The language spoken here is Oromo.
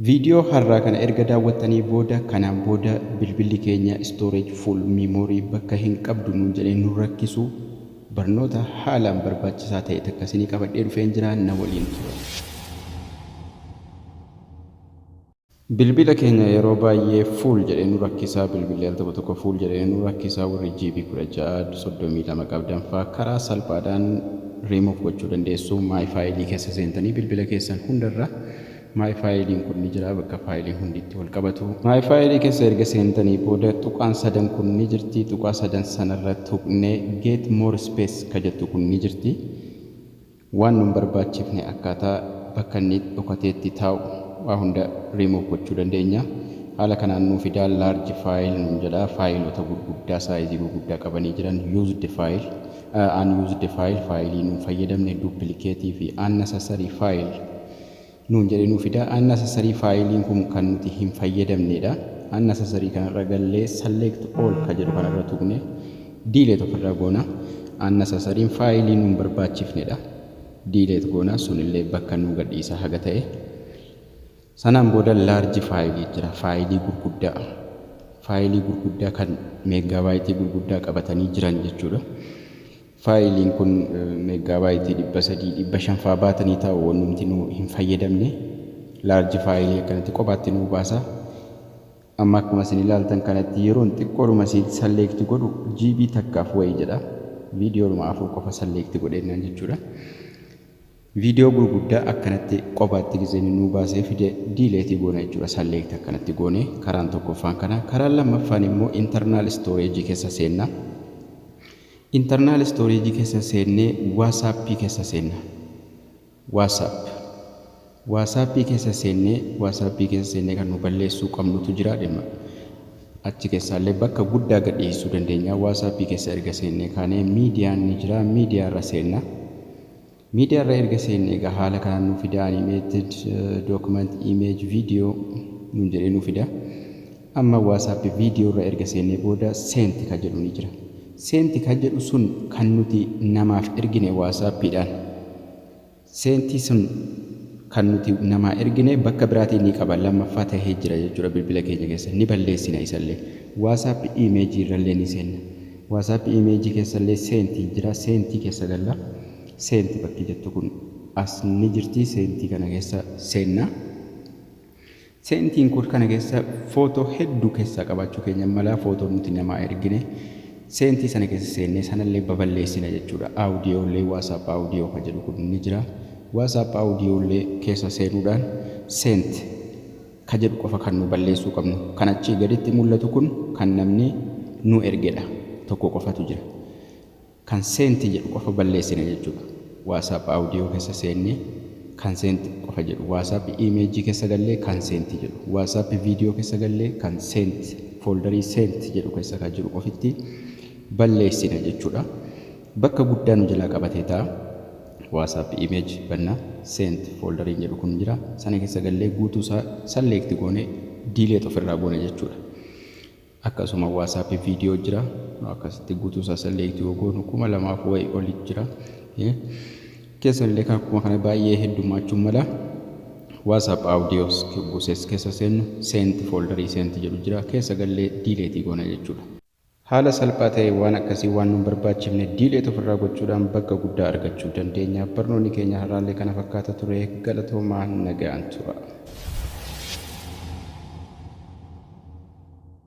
Viidiyoo har'aa kana erga daawwattanii booda kanaan booda bilbilli keenya storage full memory bakka hin qabdu nuun jedhee nu rakkisu barnoota haalaan barbaachisaa ta'e takkasinii qabadhee dhufeen jira na waliin tura. Bilbila keenya yeroo baay'ee full jedhee nu rakkisaa bilbilli al tokko full jedhee nu rakkisaa warri GB 1632 qabdan fa'aa karaa salphaadhaan remove gochuu dandeessu. My faayilii keessa seentanii bilbila keessan hundarra my faayiliin kun ni jira bakka faayiliin hundi itti wal qabatu. My faayilii keessa erga seentanii booda tuqaan sadan kun ni jirti. Tuqaa sadan sanarra tuqnee get more space ka jettu kun ni jirti. Waan nun barbaachifne akkaataa bakka inni dhokateetti taa'u waa hunda remove gochuu dandeenya. Haala kanaan nuu fidaa large file nun jedha. Faayilota gurguddaa saayizii gurguddaa qabanii jiran used file unused file faayilii nun fayyadamne duplicate fi unnecessary file nuun jedhee nuu fidaa. Unnecessary faayiliin kun kan nuti hin fayyadamnedha. Unnecessary kanarra gallee select all ka jedhu kanarra tuqne delete ofirraa goona. Unnecessary faayilii nun barbaachifnedha. Delete goona sunillee bakka nuu gadhiisa haga ta'e. Sanaan booda large faayilii jira. Faayilii gurguddaa. Faayilii gurguddaa kan meegaabaayitii gurguddaa qabatanii jiran jechuudha. Faayiliin kun meegaabaayitii 300 500 baatanii taa'u waan nuti hin fayyadamne. Large faayilii akkanatti kophaatti nuu baasa. Amma akkuma isin ilaaltan kanatti yeroon xiqqoodhuma select godhu GB takkaaf wayii jedha. Viidiyoodhuma afur qofa select godheenyaan jechuudha. Viidiyoo gurguddaa akkanatti kophaatti giseen nuu baasee fide delete goona jechuudha. Select akkanatti goone karaan tokkoffaan kana. Karaan lammaffaan immoo internal storage keessa seenna. Internal storage keessa seennee WhatsApp keessa seenna. WhatsApp keessa seennee kan nu balleessuu qabnutu jira dhimma. Achi keessaallee bakka guddaa gadhiisuu dandeenya. WhatsApp keessa erga seennee kaanee miidiyaan ni jira. Miidiyaarra seenna. Miidiyaarra erga seennee egaa haala kanaan nu fida animated document image video nuun jedhee nu fida. Amma WhatsApp viidiyoorra erga seennee booda send ka jedhu ni jira. Send ka jedhu sun kan nuti namaaf ergine WhatsAppidhaan. Send sun kan nuti namaa ergine bakka biraatiin ni qaba lammaffaa ta'ee jira jechuudha bilbila keenya keessa ni balleessina isallee. WhatsApp image irrallee ni seenna. WhatsApp image keessallee send jira. Send keessa galla. Send bakki jettu kun as ni jirti. Send kana keessa seenna. Sendtiin kun kana keessa footoo hedduu keessaa qabaachuu keenya mala footoo nuti namaa ergine. Send sana keessa seennee sanallee baballeessina jechuudha. Audiollee WhatsApp audio ka jedhu kun ni jira. WhatsApp audiollee keessa seenuudhaan send ka jedhu qofa kan nu balleessuu qabnu. Kan achii gaditti mul'atu kun kan namni nu ergedha. Tokko qofatu jira. Kan send jedhu qofa balleessina jechuudha. WhatsApp audio keessa seennee kan send qofa jedhu. WhatsApp image keessa gallee kan send jedhu. WhatsApp video keessa gallee kan send folderii send jedhu keessa kan jiru qofitti balleessina jechuudha. Bakka guddaa nu jalaa qabatee ta'a. WhatsApp image banna send folderiin jedhu kun jira. Sana keessa gallee guutuu isaa select goone delete ofirraa goone jechuudha. Akkasuma WhatsApp video jira. Akkasitti guutuu isaa select goonu 2000 wayii olitti jira. Keessallee kan akkuma kana baay'ee heddummachuu mala. WhatsApp audios buuses keessa seennu send folderii send jedhu jira. Keessa gallee delete goona jechuudha. Haala salphaa ta'e waan akkasii waan nu barbaachifne delete ofirraa gochuudhaan bakka guddaa argachuu dandeenya. Barnoonni keenya har'aallee kana fakkaata ture. Galatoomaa nagaan tura.